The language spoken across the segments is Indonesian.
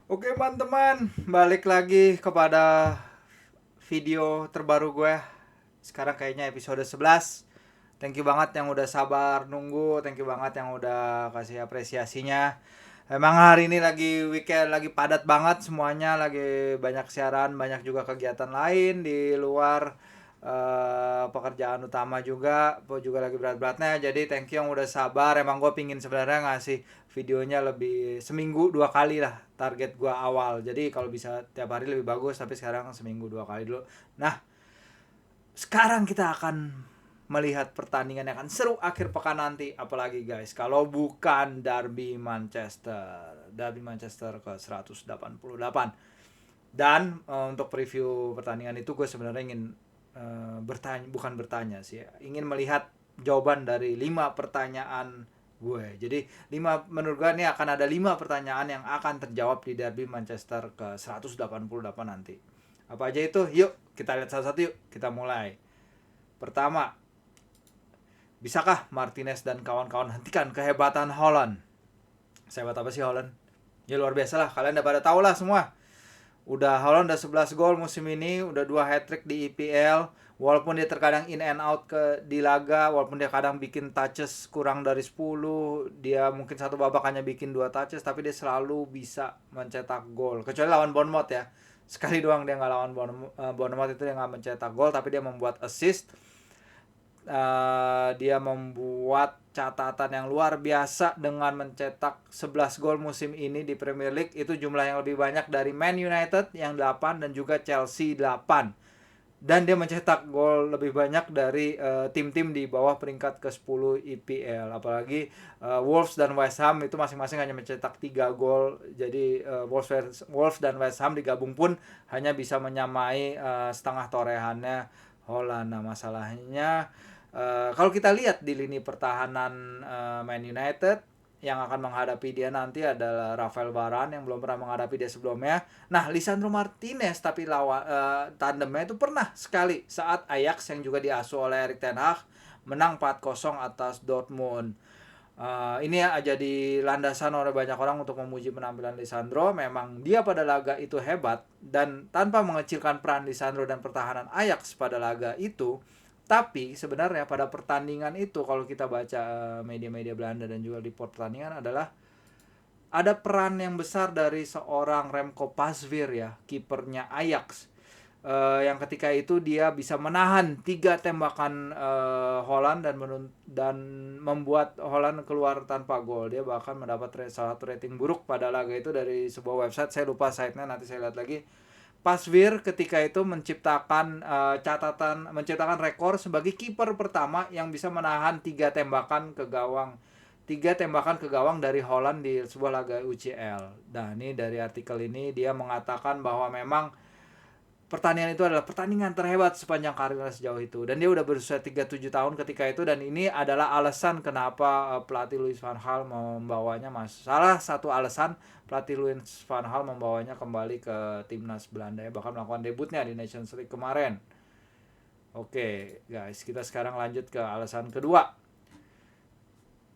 Oke teman-teman, balik lagi kepada video terbaru gue. Sekarang kayaknya episode 11. Thank you banget yang udah sabar nunggu, thank you banget yang udah kasih apresiasinya. Emang hari ini lagi weekend, lagi padat banget semuanya, lagi banyak siaran, banyak juga kegiatan lain di luar pekerjaan utama juga. Gue juga lagi berat-beratnya, jadi thank you yang udah sabar. Emang gue pingin sebenarnya ngasih videonya lebih seminggu 2 kali lah target gue awal. Jadi kalau bisa tiap hari lebih bagus, tapi sekarang seminggu 2 kali dulu. Nah, sekarang kita akan melihat pertandingan yang akan seru akhir pekan nanti, apalagi guys kalau bukan Derby Manchester ke 188. Dan untuk preview pertandingan itu gue sebenarnya ingin bertanya, bukan bertanya sih ya, ingin melihat jawaban dari 5 pertanyaan gue. Jadi menurut gue ini akan ada 5 pertanyaan yang akan terjawab di Derby Manchester ke 188 nanti. Apa aja itu? Yuk kita lihat satu-satu, yuk kita mulai. Pertama, bisakah Martinez dan kawan-kawan hentikan kehebatan Holland? Sehebat apa sih Holland? Ya luar biasa lah, kalian udah pada tahu lah semua. Holland udah 11 gol musim ini, udah 2 hat-trick di EPL. Walaupun dia terkadang in and out di laga, walaupun dia kadang bikin touches kurang dari 10, dia mungkin satu babak hanya bikin 2 touches, tapi dia selalu bisa mencetak gol. Kecuali lawan Bournemouth ya. Sekali doang dia nggak lawan Bournemouth itu dia nggak mencetak gol, tapi dia membuat assist. Dia membuat catatan yang luar biasa dengan mencetak 11 gol musim ini di Premier League. Itu jumlah yang lebih banyak dari Man United yang 8 dan juga Chelsea 8. Dan dia mencetak gol lebih banyak dari tim-tim di bawah peringkat ke-10 EPL. Apalagi Wolves dan West Ham itu masing-masing hanya mencetak 3 gol. Jadi Wolves dan West Ham digabung pun hanya bisa menyamai setengah torehannya Holland. Nah, masalahnya kalau kita lihat di lini pertahanan Man United, yang akan menghadapi dia nanti adalah Rafael Varane yang belum pernah menghadapi dia sebelumnya. Nah, Lisandro Martinez tapi tandemnya itu pernah sekali saat Ajax yang juga diasuh oleh Erik ten Hag menang 4-0 atas Dortmund. Ini ya jadi landasan oleh banyak orang untuk memuji penampilan Lisandro. Memang dia pada laga itu hebat, dan tanpa mengecilkan peran Lisandro dan pertahanan Ajax pada laga itu, tapi sebenarnya pada pertandingan itu kalau kita baca media-media Belanda dan juga report pertandingan adalah ada peran yang besar dari seorang Remco Pasveer ya, kipernya Ajax. Yang ketika itu dia bisa menahan 3 tembakan Holland dan membuat Holland keluar tanpa gol. Dia bahkan mendapat salah satu rating buruk pada laga itu dari sebuah website, saya lupa site-nya, nanti saya lihat lagi. Pasveer ketika itu menciptakan rekor sebagai kiper pertama yang bisa menahan 3 tembakan ke gawang dari Holland di sebuah laga UCL. Nah, ini dari artikel ini dia mengatakan bahwa memang pertandingan itu adalah pertandingan terhebat sepanjang karirnya sejauh itu, dan dia udah berusia 37 tahun ketika itu, dan ini adalah alasan kenapa pelatih Louis van Gaal membawanya, salah satu alasan pelatih Louis van Gaal membawanya kembali ke timnas Belanda ya, bahkan melakukan debutnya di Nations League kemarin. Oke guys, kita sekarang lanjut ke alasan kedua.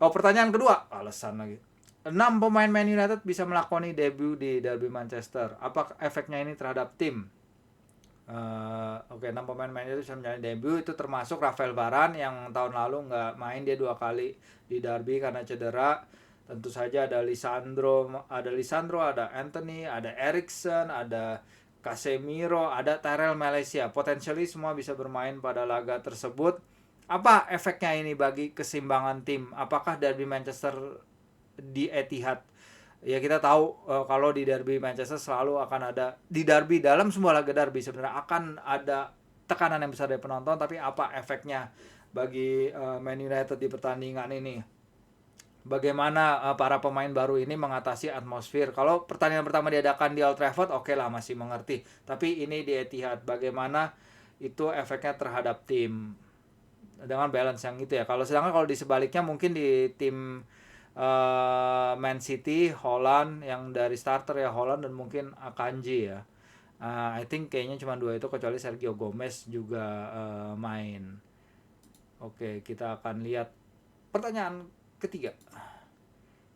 Pertanyaan kedua, alasan lagi. 6 pemain Man United bisa melakoni debut di Derby Manchester. Apa efeknya ini terhadap tim? 6 pemain Man United bisa menjalani debut, itu termasuk Rafael Varane yang tahun lalu nggak main, dia 2 kali di Derby karena cedera. Tentu saja ada Lisandro, ada Anthony, ada Eriksen, ada Casemiro, ada Tyrell Malaysia. Potentially semua bisa bermain pada laga tersebut. Apa efeknya ini bagi keseimbangan tim? Apakah Derby Manchester di Etihad, ya kita tahu kalau di derby Manchester selalu akan ada, di derby, dalam semua laga derby sebenarnya akan ada tekanan yang besar dari penonton, tapi apa efeknya bagi Man United di pertandingan ini? Bagaimana para pemain baru ini mengatasi atmosfer? Kalau pertandingan pertama diadakan di Old Trafford, oke lah, masih mengerti. Tapi ini di Etihad, bagaimana itu efeknya terhadap tim dengan balance yang itu ya. Kalau di sebaliknya mungkin di tim Man City, Holland yang dari starter ya, Holland dan mungkin Akanji ya. I think kayaknya cuma 2 itu, kecuali Sergio Gomez juga main. Oke, kita akan lihat pertanyaan ketiga.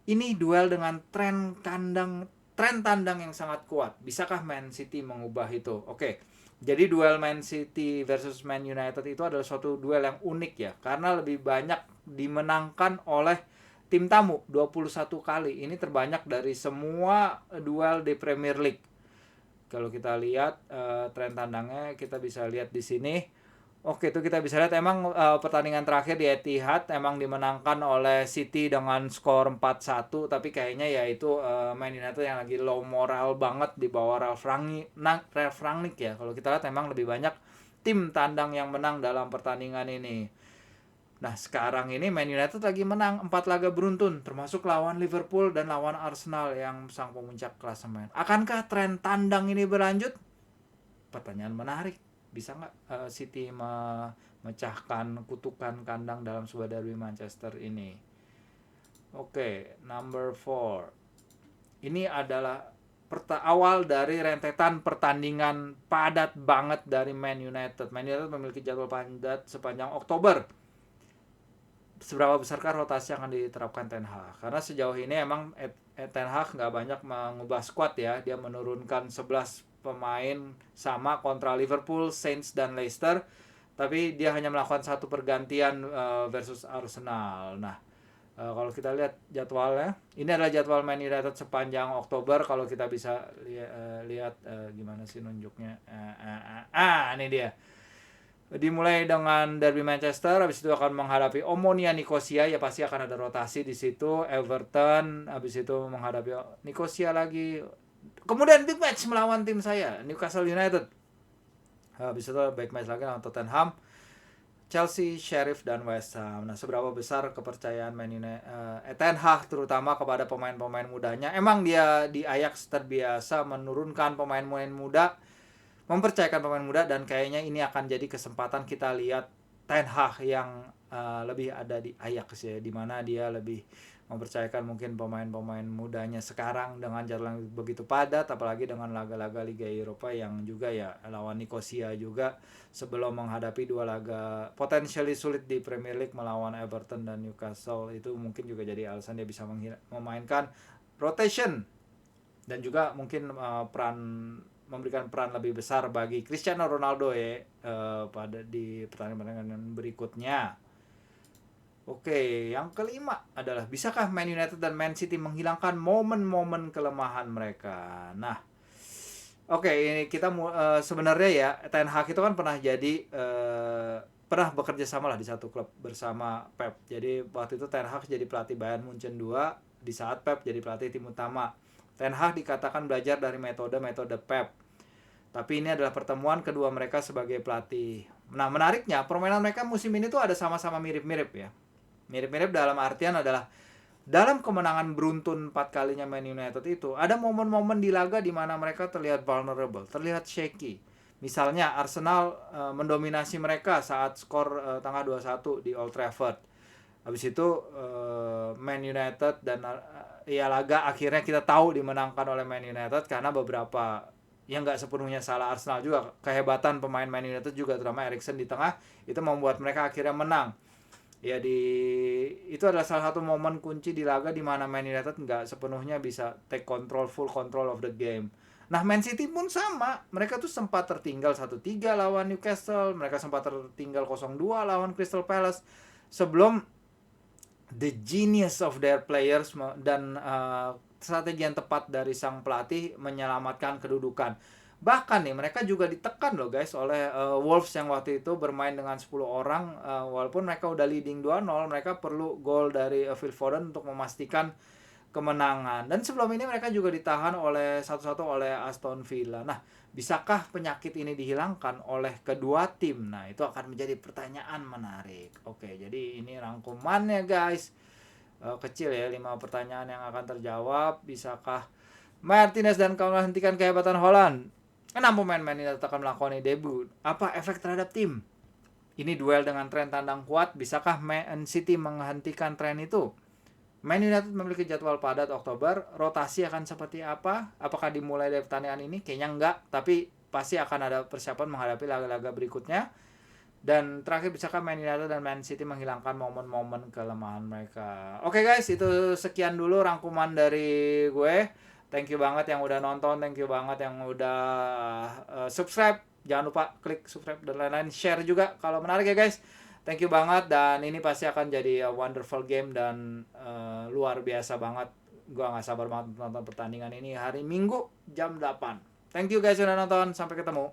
Ini duel dengan tren kandang tren tandang yang sangat kuat. Bisakah Man City mengubah itu? Oke. Jadi duel Man City versus Man United itu adalah suatu duel yang unik ya, karena lebih banyak dimenangkan oleh tim tamu 21 kali. Ini terbanyak dari semua duel di Premier League. Kalau kita lihat tren tandangnya, kita bisa lihat di sini. Oke, itu kita bisa lihat emang pertandingan terakhir di Etihad emang dimenangkan oleh City dengan skor 4-1, tapi kayaknya ya itu Man United yang lagi low moral banget di bawah Ralf Rangnick ya. Kalau kita lihat emang lebih banyak tim tandang yang menang dalam pertandingan ini. Nah, sekarang ini Man United lagi menang 4 laga beruntun, termasuk lawan Liverpool dan lawan Arsenal yang sang pemuncak klasemen. Akankah tren tandang ini berlanjut? Pertanyaan menarik. Bisa nggak City memecahkan kutukan kandang dalam sebuah derby Manchester ini? Oke, number 4. Ini adalah awal dari rentetan pertandingan padat banget dari Man United. Man United memiliki jadwal padat sepanjang Oktober. Seberapa besarkah rotasi yang akan diterapkan Ten Hag? Karena sejauh ini emang Ten Hag nggak banyak mengubah squad ya. Dia menurunkan 11 pemain sama kontra Liverpool, Saints, dan Leicester. Tapi dia hanya melakukan satu pergantian versus Arsenal. Nah, kalau kita lihat jadwalnya, ini adalah jadwal Man United sepanjang Oktober. Kalau kita bisa lihat gimana sih nunjuknya. Ini dia. Dimulai dengan derby Manchester, habis itu akan menghadapi Omonia Nicosia, ya pasti akan ada rotasi di situ. Everton, habis itu menghadapi Nicosia lagi. Kemudian big match melawan tim saya, Newcastle United. Habis itu big match lagi lawan Tottenham, Chelsea, Sheriff, dan West Ham. Nah, seberapa besar kepercayaan Ten Hag terutama kepada pemain-pemain mudanya? Emang dia di Ajax terbiasa menurunkan pemain-pemain muda, mempercayakan pemain muda, dan kayaknya ini akan jadi kesempatan kita lihat Ten Hag yang lebih ada di Ajax ya, dimana dia lebih mempercayakan mungkin pemain-pemain mudanya sekarang dengan jadwal yang begitu padat, apalagi dengan laga-laga Liga Eropa yang juga ya lawan Nicosia juga, sebelum menghadapi 2 laga potensially sulit di Premier League melawan Everton dan Newcastle. Itu mungkin juga jadi alasan dia bisa memainkan rotation dan juga mungkin memberikan peran lebih besar bagi Cristiano Ronaldo ya pada di pertandingan berikutnya. Oke, yang kelima adalah bisakah Man United dan Man City menghilangkan momen-momen kelemahan mereka? Nah, oke, ini kita sebenarnya ya Ten Hag itu kan pernah pernah bekerja sama lah di satu klub bersama Pep. Jadi waktu itu Ten Hag jadi pelatih Bayern Munchen 2 di saat Pep jadi pelatih tim utama. Ten Hag dikatakan belajar dari metode-metode Pep. Tapi ini adalah pertemuan kedua mereka sebagai pelatih. Nah, menariknya permainan mereka musim ini tuh ada sama-sama mirip-mirip ya. Mirip-mirip dalam artian adalah dalam kemenangan beruntun 4 kalinya Man United itu, ada momen-momen di laga di mana mereka terlihat vulnerable, terlihat shaky. Misalnya Arsenal mendominasi mereka saat skor tanggal 2-1 di Old Trafford. Habis itu Man United dan ya laga akhirnya kita tahu dimenangkan oleh Man United karena beberapa yang nggak sepenuhnya salah Arsenal juga. Kehebatan pemain Man United juga, terutama Eriksen di tengah, itu membuat mereka akhirnya menang. Ya itu adalah salah satu momen kunci di laga di mana Man United nggak sepenuhnya bisa take full control of the game. Nah, Man City pun sama. Mereka tuh sempat tertinggal 1-3 lawan Newcastle, mereka sempat tertinggal 0-2 lawan Crystal Palace sebelum the genius of their players dan strategi yang tepat dari sang pelatih menyelamatkan kedudukan. Bahkan nih mereka juga ditekan loh guys oleh Wolves yang waktu itu bermain dengan 10 orang, walaupun mereka udah leading 2-0, mereka perlu gol dari Phil Foden untuk memastikan kemenangan. Dan sebelum ini mereka juga ditahan oleh satu-satu oleh Aston Villa. Nah, bisakah penyakit ini dihilangkan oleh kedua tim? Nah, itu akan menjadi pertanyaan menarik. Oke, jadi ini rangkumannya guys. Kecil ya, 5 pertanyaan yang akan terjawab. Bisakah Martinez dan kawan hentikan kehebatan Holland? 6 pemain Man United akan melakukan debut. Apa efek terhadap tim? Ini duel dengan tren tandang kuat. Bisakah Man City menghentikan tren itu? Man United memiliki jadwal padat Oktober. Rotasi akan seperti apa? Apakah dimulai dari pertandingan ini? Kayaknya enggak. Tapi pasti akan ada persiapan menghadapi laga-laga berikutnya. Dan terakhir, bisakah Man United dan Man City menghilangkan momen-momen kelemahan mereka? Oke guys, itu sekian dulu rangkuman dari gue. Thank you banget yang udah nonton, thank you banget yang udah subscribe. Jangan lupa klik subscribe dan lain-lain, share juga kalau menarik ya guys. Thank you banget, dan ini pasti akan jadi a wonderful game dan luar biasa banget. Gua nggak sabar banget nonton pertandingan ini hari Minggu jam 8. Thank you guys udah nonton, sampai ketemu.